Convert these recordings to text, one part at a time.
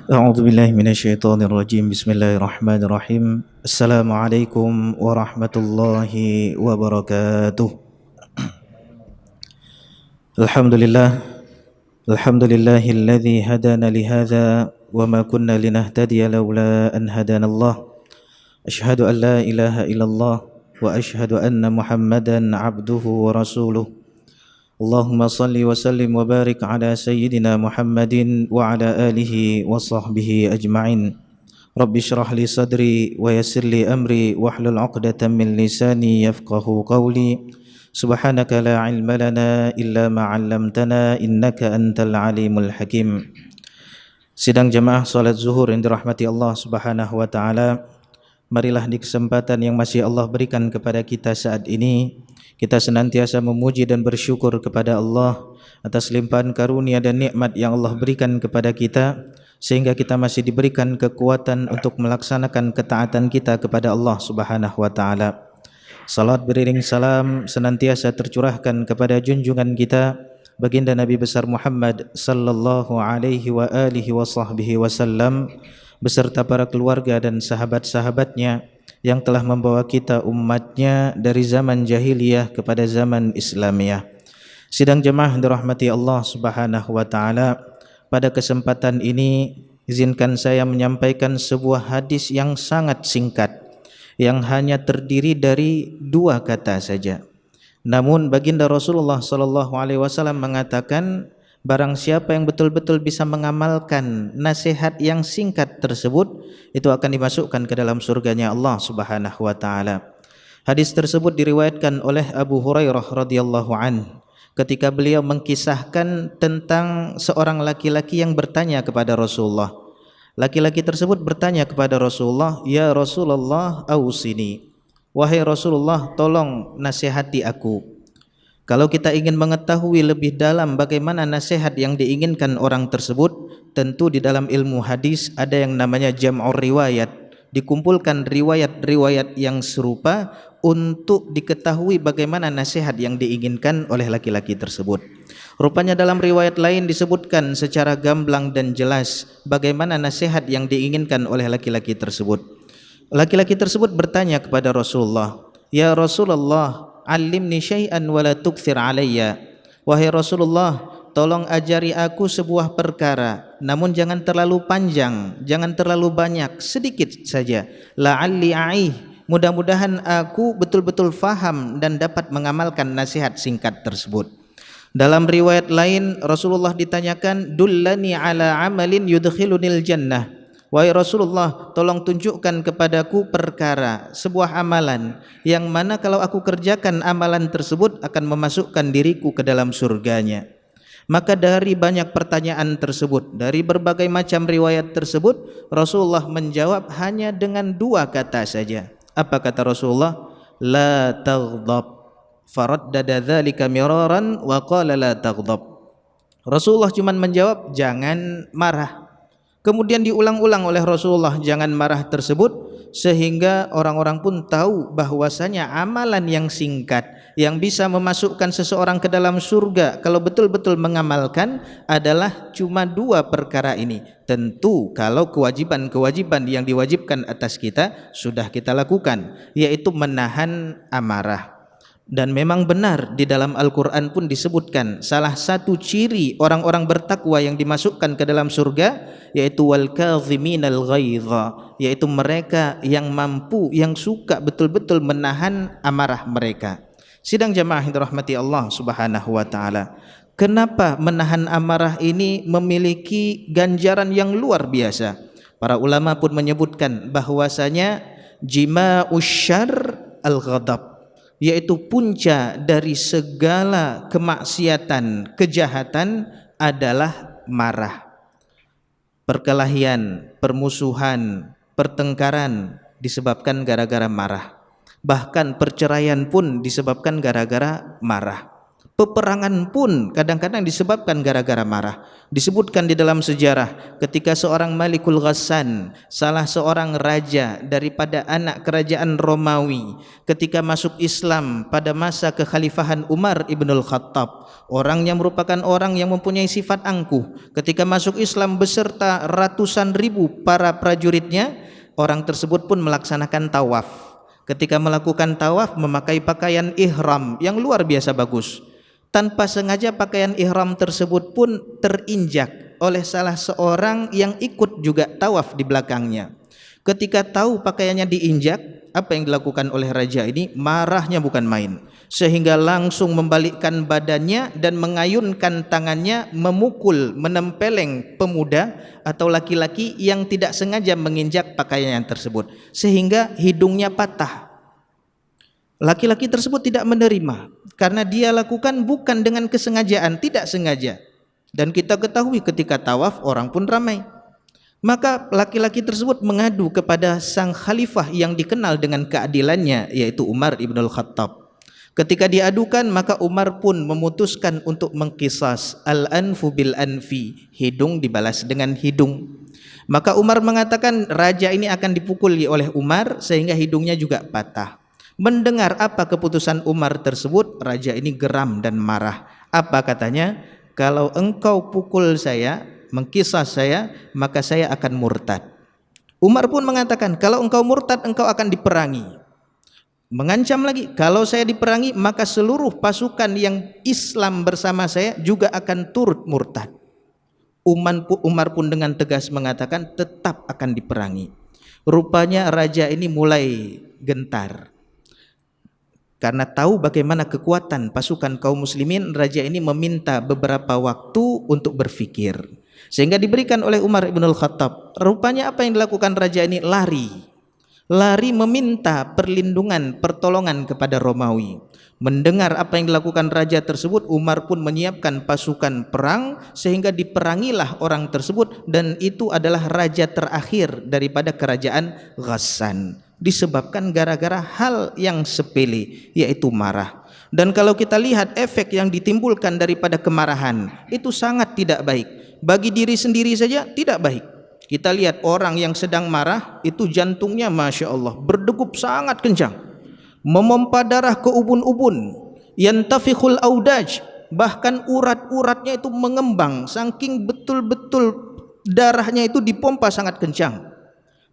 أعوذ بالله من الشيطان الرجيم بسم الله الرحمن الرحيم السلام عليكم ورحمة الله وبركاته الحمد لله الحمد لله الذي هدانا لهذا وما كنا لنهتدي لولا أن هدانا الله أشهد أن لا إله إلا الله وأشهد أن محمدا عبده ورسوله اللهم صل وسلم وبارك على سيدنا محمد وعلى آله وصحبه أجمعين رب اشرح لي صدري ويسر لي أمري واحلل عقدة من لساني يفقه قولي سبحانك لا علم لنا إلا ما علمتنا إنك أنت العليم الحكيم. Sidang jamaah salat zuhur yang dirahmati Allah Subhanahu wa taala, marilah di kesempatan yang masih Allah berikan kepada kita saat ini, kita senantiasa memuji dan bersyukur kepada Allah atas limpahan karunia dan nikmat yang Allah berikan kepada kita, sehingga kita masih diberikan kekuatan untuk melaksanakan ketaatan kita kepada Allah Subhanahu wa taala. Salat beriring salam senantiasa tercurahkan kepada junjungan kita baginda Nabi besar Muhammad sallallahu alaihi wa alihi wa sahbihi wasallam beserta para keluarga dan sahabat-sahabatnya yang telah membawa kita umatnya dari zaman jahiliyah kepada zaman Islamiyah. Sidang jemaah dirahmati Allah Subhanahu wa taala, pada kesempatan ini izinkan saya menyampaikan sebuah hadis yang sangat singkat yang hanya terdiri dari dua kata saja. Namun baginda Rasulullah sallallahu alaihi wasallam mengatakan, barang siapa yang betul-betul bisa mengamalkan nasihat yang singkat tersebut, itu akan dimasukkan ke dalam surganya Allah Subhanahu wa taala. Hadis tersebut diriwayatkan oleh Abu Hurairah radhiyallahu an, ketika beliau mengkisahkan tentang seorang laki-laki yang bertanya kepada Rasulullah. Laki-laki tersebut bertanya kepada Rasulullah, "Ya Rasulullah, ausini." Wahai Rasulullah, tolong nasihati aku. Kalau kita ingin mengetahui lebih dalam bagaimana nasihat yang diinginkan orang tersebut, tentu di dalam ilmu hadis ada yang namanya jam'ur riwayat, dikumpulkan riwayat-riwayat yang serupa untuk diketahui bagaimana nasihat yang diinginkan oleh laki-laki tersebut. Rupanya dalam riwayat lain disebutkan secara gamblang dan jelas bagaimana nasihat yang diinginkan oleh laki-laki tersebut. Laki-laki tersebut bertanya kepada Rasulullah, "Ya Rasulullah, alimni syai'an wa la tukthir alayya." Wahai Rasulullah, tolong ajari aku sebuah perkara, namun jangan terlalu panjang, jangan terlalu banyak, sedikit saja. La'alli a'ih, mudah-mudahan aku betul-betul faham dan dapat mengamalkan nasihat singkat tersebut. Dalam riwayat lain Rasulullah ditanyakan, "Dullani ala amalin yudkhilunil jannah." Wahai Rasulullah, tolong tunjukkan kepadaku perkara, sebuah amalan yang mana kalau aku kerjakan amalan tersebut akan memasukkan diriku ke dalam surganya. Maka dari banyak pertanyaan tersebut, dari berbagai macam riwayat tersebut, Rasulullah menjawab hanya dengan dua kata saja. Apa kata Rasulullah? La taghdab. Faraddada dzalika miraran wa qala la taghdab. Rasulullah cuma menjawab, jangan marah. Kemudian diulang-ulang oleh Rasulullah jangan marah tersebut, sehingga orang-orang pun tahu bahwasanya amalan yang singkat yang bisa memasukkan seseorang ke dalam surga kalau betul-betul mengamalkan adalah cuma dua perkara ini. Tentu kalau kewajiban-kewajiban yang diwajibkan atas kita sudah kita lakukan, yaitu menahan amarah. Dan memang benar di dalam Al-Quran pun disebutkan salah satu ciri orang-orang bertakwa yang dimasukkan ke dalam surga yaitu wal kadhiminal ghaidha, yaitu mereka yang mampu, yang suka betul-betul menahan amarah mereka. Sidang jamaah yang dirahmati Allah Subhanahu wa taala, kenapa menahan amarah ini memiliki ganjaran yang luar biasa? Para ulama pun menyebutkan bahwasanya jima'us syarr al-ghadab, yaitu punca dari segala kemaksiatan, kejahatan adalah marah. Perkelahian, permusuhan, pertengkaran disebabkan gara-gara marah. Bahkan perceraian pun disebabkan gara-gara marah. Peperangan pun kadang-kadang disebabkan gara-gara marah. Disebutkan di dalam sejarah ketika seorang Malikul Ghassan, salah seorang raja daripada anak kerajaan Romawi, ketika masuk Islam pada masa kekhalifahan Umar ibnul Khattab, orang yang merupakan orang yang mempunyai sifat angkuh, ketika masuk Islam beserta ratusan ribu para prajuritnya, orang tersebut pun melaksanakan tawaf. Ketika melakukan tawaf memakai pakaian ihram yang luar biasa bagus. Tanpa sengaja pakaian ihram tersebut pun terinjak oleh salah seorang yang ikut juga tawaf di belakangnya. Ketika tahu pakaiannya diinjak, apa yang dilakukan oleh raja ini? Marahnya bukan main, sehingga langsung membalikkan badannya dan mengayunkan tangannya memukul, menempeleng pemuda atau laki-laki yang tidak sengaja menginjak pakaian tersebut, sehingga hidungnya patah. Laki-laki tersebut tidak menerima karena dia lakukan bukan dengan kesengajaan, tidak sengaja. Dan kita ketahui ketika tawaf orang pun ramai. Maka laki-laki tersebut mengadu kepada sang khalifah yang dikenal dengan keadilannya, yaitu Umar ibnul Khattab. Ketika diadukan, maka Umar pun memutuskan untuk mengqisas al-anfu bil anfi, hidung dibalas dengan hidung. Maka Umar mengatakan raja ini akan dipukuli oleh Umar sehingga hidungnya juga patah. Mendengar apa keputusan Umar tersebut, raja ini geram dan marah. Apa katanya? Kalau engkau pukul saya, mengkisas saya, maka saya akan murtad. Umar pun mengatakan, kalau engkau murtad, engkau akan diperangi. Mengancam lagi, kalau saya diperangi, maka seluruh pasukan yang Islam bersama saya juga akan turut murtad. Umar pun dengan tegas mengatakan tetap akan diperangi. Rupanya raja ini mulai gentar. Karena tahu bagaimana kekuatan pasukan kaum muslimin, raja ini meminta beberapa waktu untuk berfikir. Sehingga diberikan oleh Umar ibnul Khattab. Rupanya apa yang dilakukan raja ini? Lari meminta perlindungan, pertolongan kepada Romawi. Mendengar apa yang dilakukan raja tersebut, Umar pun menyiapkan pasukan perang sehingga diperangilah orang tersebut, dan itu adalah raja terakhir daripada kerajaan Ghassan. Disebabkan gara-gara hal yang sepele, yaitu marah. Dan kalau kita lihat efek yang ditimbulkan daripada kemarahan, itu sangat tidak baik. Bagi diri sendiri saja tidak baik. Kita lihat orang yang sedang marah, itu jantungnya Masya Allah berdegup sangat kencang, memompa darah ke ubun-ubun, yantafikhul audaj, bahkan urat-uratnya itu mengembang, saking betul-betul darahnya itu dipompa sangat kencang.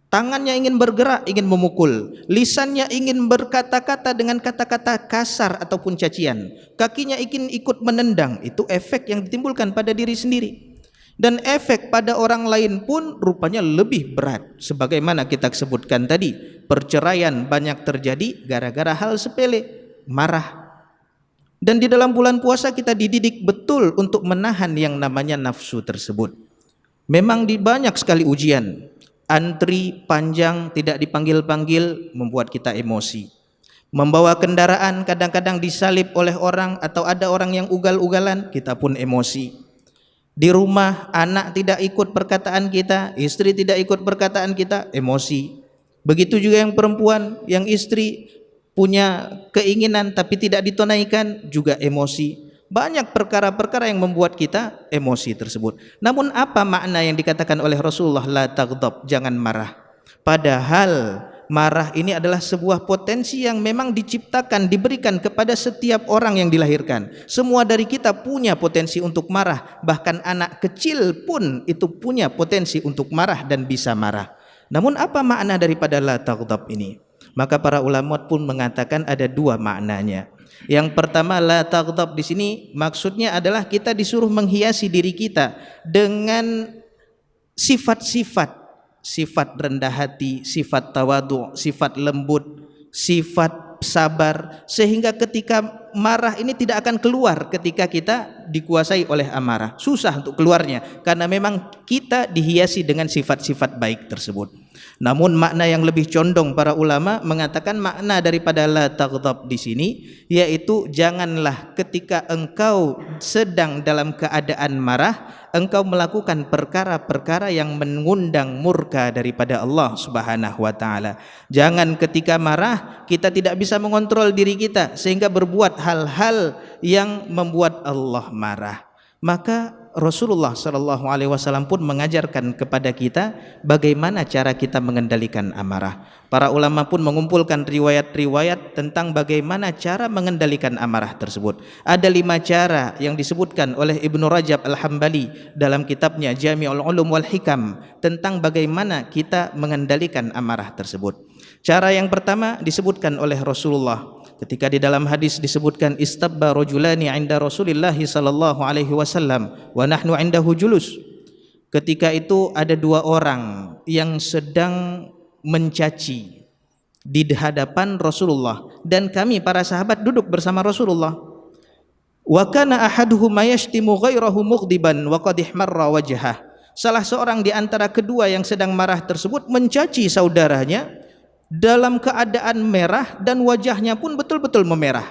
Tangannya ingin bergerak, ingin memukul. Lisannya ingin berkata-kata dengan kata-kata kasar ataupun cacian. Kakinya ingin ikut menendang. Itu efek yang ditimbulkan pada diri sendiri. Dan efek pada orang lain pun rupanya lebih berat. Sebagaimana kita sebutkan tadi, perceraian banyak terjadi gara-gara hal sepele, marah. Dan di dalam bulan puasa kita dididik betul untuk menahan yang namanya nafsu tersebut. Memang banyak sekali ujian. Antri panjang, tidak dipanggil-panggil, membuat kita emosi. Membawa kendaraan kadang-kadang disalip oleh orang, atau ada orang yang ugal-ugalan, kita pun emosi. Di rumah anak tidak ikut perkataan kita, istri tidak ikut perkataan kita, emosi. Begitu juga yang perempuan, yang istri punya keinginan tapi tidak ditunaikan, juga emosi. Banyak perkara-perkara yang membuat kita emosi tersebut. Namun apa makna yang dikatakan oleh Rasulullah, la taghdab, jangan marah? Padahal marah ini adalah sebuah potensi yang memang diciptakan, diberikan kepada setiap orang yang dilahirkan. Semua dari kita punya potensi untuk marah. Bahkan anak kecil pun itu punya potensi untuk marah dan bisa marah. Namun apa makna daripada la taghdab ini? Maka para ulama pun mengatakan ada dua maknanya. Yang pertama, la taghdab di sini maksudnya adalah kita disuruh menghiasi diri kita dengan sifat-sifat, sifat rendah hati, sifat tawadu, sifat lembut, sifat sabar, sehingga ketika marah ini tidak akan keluar ketika kita dikuasai oleh amarah. Susah untuk keluarnya karena memang kita dihiasi dengan sifat-sifat baik tersebut. Namun makna yang lebih condong para ulama mengatakan makna daripada la taghdab di sini yaitu janganlah ketika engkau sedang dalam keadaan marah engkau melakukan perkara-perkara yang mengundang murka daripada Allah Subhanahu wa taala. Jangan ketika marah kita tidak bisa mengontrol diri kita sehingga berbuat hal-hal yang membuat Allah marah. Maka Rasulullah SAW pun mengajarkan kepada kita bagaimana cara kita mengendalikan amarah. Para ulama pun mengumpulkan riwayat-riwayat tentang bagaimana cara mengendalikan amarah tersebut. Ada 5 cara yang disebutkan oleh Ibnu Rajab Al-Hambali dalam kitabnya Jami'ul Ulum wal Hikam tentang bagaimana kita mengendalikan amarah tersebut. Cara yang pertama disebutkan oleh Rasulullah ketika di dalam hadis disebutkan istabba rajulani 'inda Rasulillah sallallahu alaihi wasallam wa nahnu 'indahu julus. Ketika itu ada 2 orang yang sedang mencaci di hadapan Rasulullah dan kami para sahabat duduk bersama Rasulullah. Wa kana ahaduhum yashtimu ghairahu mughdiban wa qad ihmarra wajhah. Salah seorang di antara kedua yang sedang marah tersebut mencaci saudaranya dalam keadaan merah dan wajahnya pun betul-betul memerah.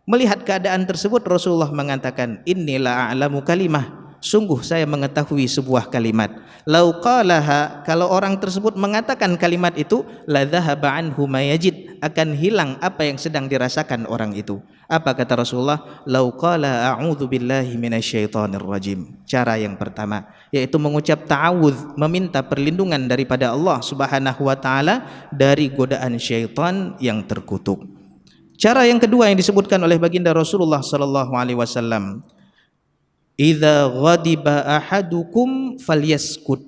Melihat keadaan tersebut Rasulullah mengatakan, "Innila a'lamu kalimah." Sungguh saya mengetahui sebuah kalimat. Lau qalaha, kalau orang tersebut mengatakan kalimat itu, la dhahaba anhu ma yajid, akan hilang apa yang sedang dirasakan orang itu. Apa kata Rasulullah? Lau qala a'udzu billahi minasyaitonir rajim. Cara yang pertama yaitu mengucap ta'awudz, meminta perlindungan daripada Allah Subhanahu wa taala dari godaan syaitan yang terkutuk. Cara yang kedua yang disebutkan oleh baginda Rasulullah sallallahu alaihi wasallam, idza ghadiba ahadukum falyaskut.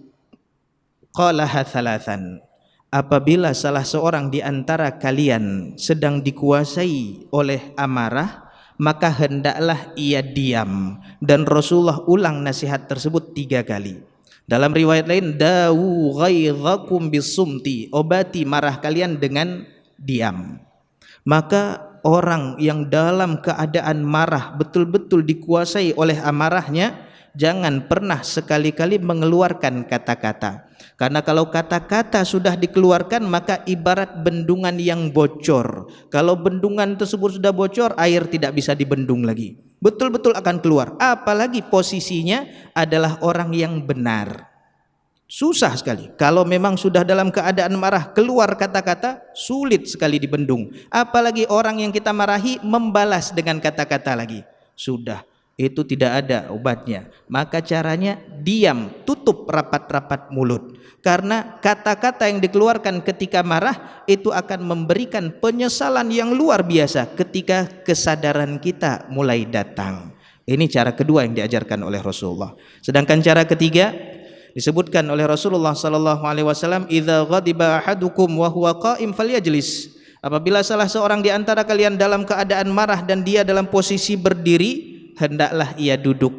Qalaha thalathan. Apabila salah seorang di antara kalian sedang dikuasai oleh amarah, maka hendaklah ia diam. Dan Rasulullah ulang nasihat tersebut 3 kali. Dalam riwayat lain, dawu ghaidhakum bisumti, obati marah kalian dengan diam. Maka orang yang dalam keadaan marah betul-betul dikuasai oleh amarahnya, jangan pernah sekali-kali mengeluarkan kata-kata. Karena kalau kata-kata sudah dikeluarkan maka ibarat bendungan yang bocor. Kalau bendungan tersebut sudah bocor, air tidak bisa dibendung lagi. Betul-betul akan keluar. Apalagi posisinya adalah orang yang benar. Susah sekali. Kalau memang sudah dalam keadaan marah, keluar kata-kata, sulit sekali dibendung. Apalagi orang yang kita marahi membalas dengan kata-kata lagi. Sudah. Itu tidak ada obatnya. Maka caranya diam, tutup rapat-rapat mulut. Karena kata-kata yang dikeluarkan ketika marah itu akan memberikan penyesalan yang luar biasa ketika kesadaran kita mulai datang. Ini cara kedua yang diajarkan oleh Rasulullah. Sedangkan cara ketiga disebutkan oleh Rasulullah sallallahu alaihi wasallam, idza ghadiba ahadukum wa huwa qa'im falyajlis. Apabila salah seorang di antara kalian dalam keadaan marah dan dia dalam posisi berdiri, hendaklah ia duduk.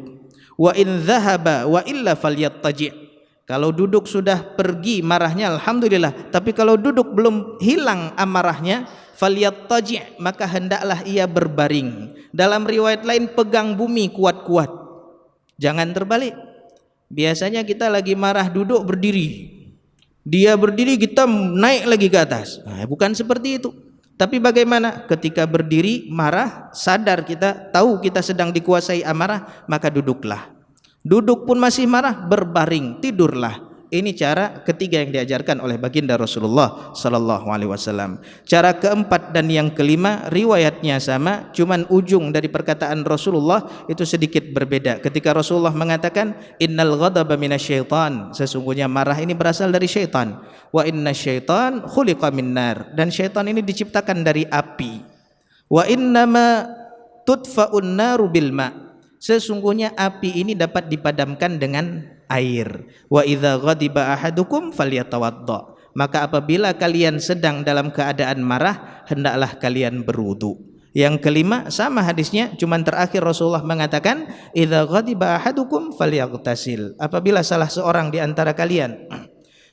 Wa in dhahaba wa illa falyattaji'. Kalau duduk sudah pergi marahnya alhamdulillah, tapi kalau duduk belum hilang amarahnya, falyattaji', maka hendaklah ia berbaring. Dalam riwayat lain, pegang bumi kuat-kuat. Jangan terbalik. Biasanya kita lagi marah duduk berdiri. Dia berdiri kita naik lagi ke atas. Nah, bukan seperti itu. Tapi bagaimana ketika berdiri marah, sadar kita, tahu kita sedang dikuasai amarah, maka duduklah. Duduk pun masih marah, berbaring, tidurlah. Ini cara ketiga yang diajarkan oleh baginda Rasulullah sallallahu alaihi wasallam. Cara keempat dan yang kelima riwayatnya sama, cuman ujung dari perkataan Rasulullah itu sedikit berbeda. Ketika Rasulullah mengatakan innal ghadaba minasyaitan, sesungguhnya marah ini berasal dari syaitan. Wa innasyaitan khuliqa minnar, dan syaitan ini diciptakan dari api. Wa innama tudfa'un naru bil ma', sesungguhnya api ini dapat dipadamkan dengan air. Wa idza ghadiba ahadukum falyatawadda, maka apabila kalian sedang dalam keadaan marah, hendaklah kalian berwudu. Yang kelima sama hadisnya, cuman terakhir Rasulullah mengatakan idza ghadiba ahadukum falyaghtasil, apabila salah seorang di antara kalian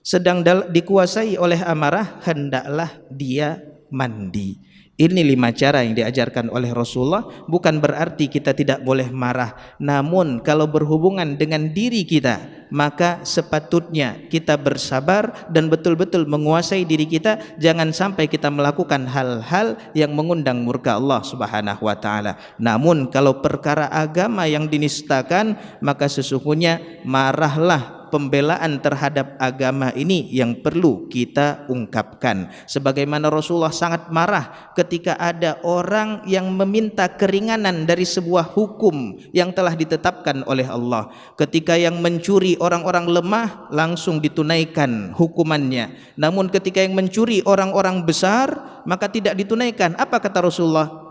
sedang dikuasai oleh amarah, hendaklah dia mandi. Ini 5 cara yang diajarkan oleh Rasulullah. Bukan berarti kita tidak boleh marah, namun kalau berhubungan dengan diri kita, maka sepatutnya kita bersabar dan betul-betul menguasai diri kita. Jangan sampai kita melakukan hal-hal yang mengundang murka Allah Subhanahu wa taala. Namun kalau perkara agama yang dinistakan, maka sesungguhnya marahlah. Pembelaan terhadap agama ini yang perlu kita ungkapkan. Sebagaimana Rasulullah sangat marah ketika ada orang yang meminta keringanan dari sebuah hukum yang telah ditetapkan oleh Allah. Ketika yang mencuri orang-orang lemah, langsung ditunaikan hukumannya. Namun ketika yang mencuri orang-orang besar, maka tidak ditunaikan. Apa kata Rasulullah?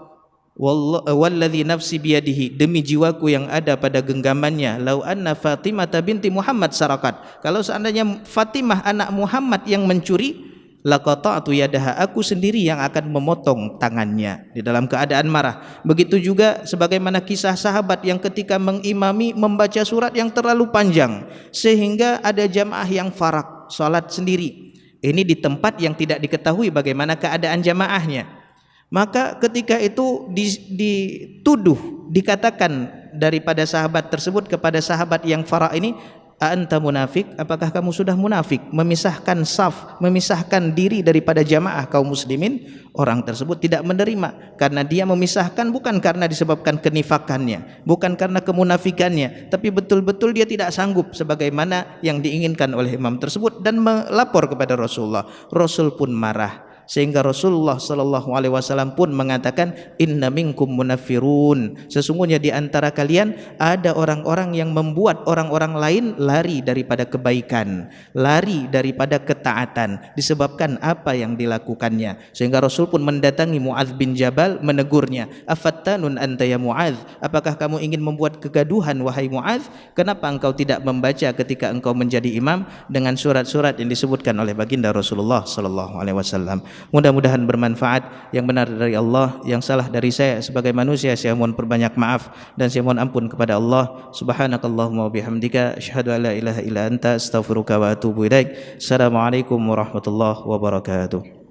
Walladzi nafsi biyadihi, demi jiwaku yang ada pada genggamannya, lau anna Fatimah binti Muhammad sarakat, kalau seandainya Fatimah anak Muhammad yang mencuri, laqata'tu yadaha, aku sendiri yang akan memotong tangannya. Di dalam keadaan marah. Begitu juga sebagaimana kisah sahabat yang ketika mengimami membaca surat yang terlalu panjang sehingga ada jamaah yang farak salat sendiri. Ini di tempat yang tidak diketahui bagaimana keadaan jamaahnya. Maka ketika itu dituduh, dikatakan daripada sahabat tersebut kepada sahabat yang fara ini, anta munafik, apakah kamu sudah munafik, memisahkan saf, memisahkan diri daripada jamaah kaum muslimin? Orang tersebut tidak menerima, karena dia memisahkan bukan karena disebabkan kenifakannya, bukan karena kemunafikannya, tapi betul-betul dia tidak sanggup sebagaimana yang diinginkan oleh imam tersebut dan melapor kepada Rasulullah. Rasul pun marah. Sehingga Rasulullah sallallahu alaihi wasallam pun mengatakan, inna minkum munafirun, sesungguhnya di antara kalian ada orang-orang yang membuat orang-orang lain lari daripada kebaikan, lari daripada ketaatan disebabkan apa yang dilakukannya. Sehingga Rasul pun mendatangi Muadz bin Jabal, menegurnya, afattanun anta ya Muadz, apakah kamu ingin membuat kegaduhan wahai Muadz? Kenapa engkau tidak membaca ketika engkau menjadi imam dengan surat-surat yang disebutkan oleh baginda Rasulullah sallallahu alaihi wasallam? Mudah-mudahan bermanfaat. Yang benar dari Allah, yang salah dari saya sebagai manusia, saya mohon perbanyak maaf dan saya mohon ampun kepada Allah. Subhanakallahumma wa bihamdika, asyhadu an la ilaha illa anta, astaghfiruka wa atubu ilaik. Assalamualaikum warahmatullahi wabarakatuh.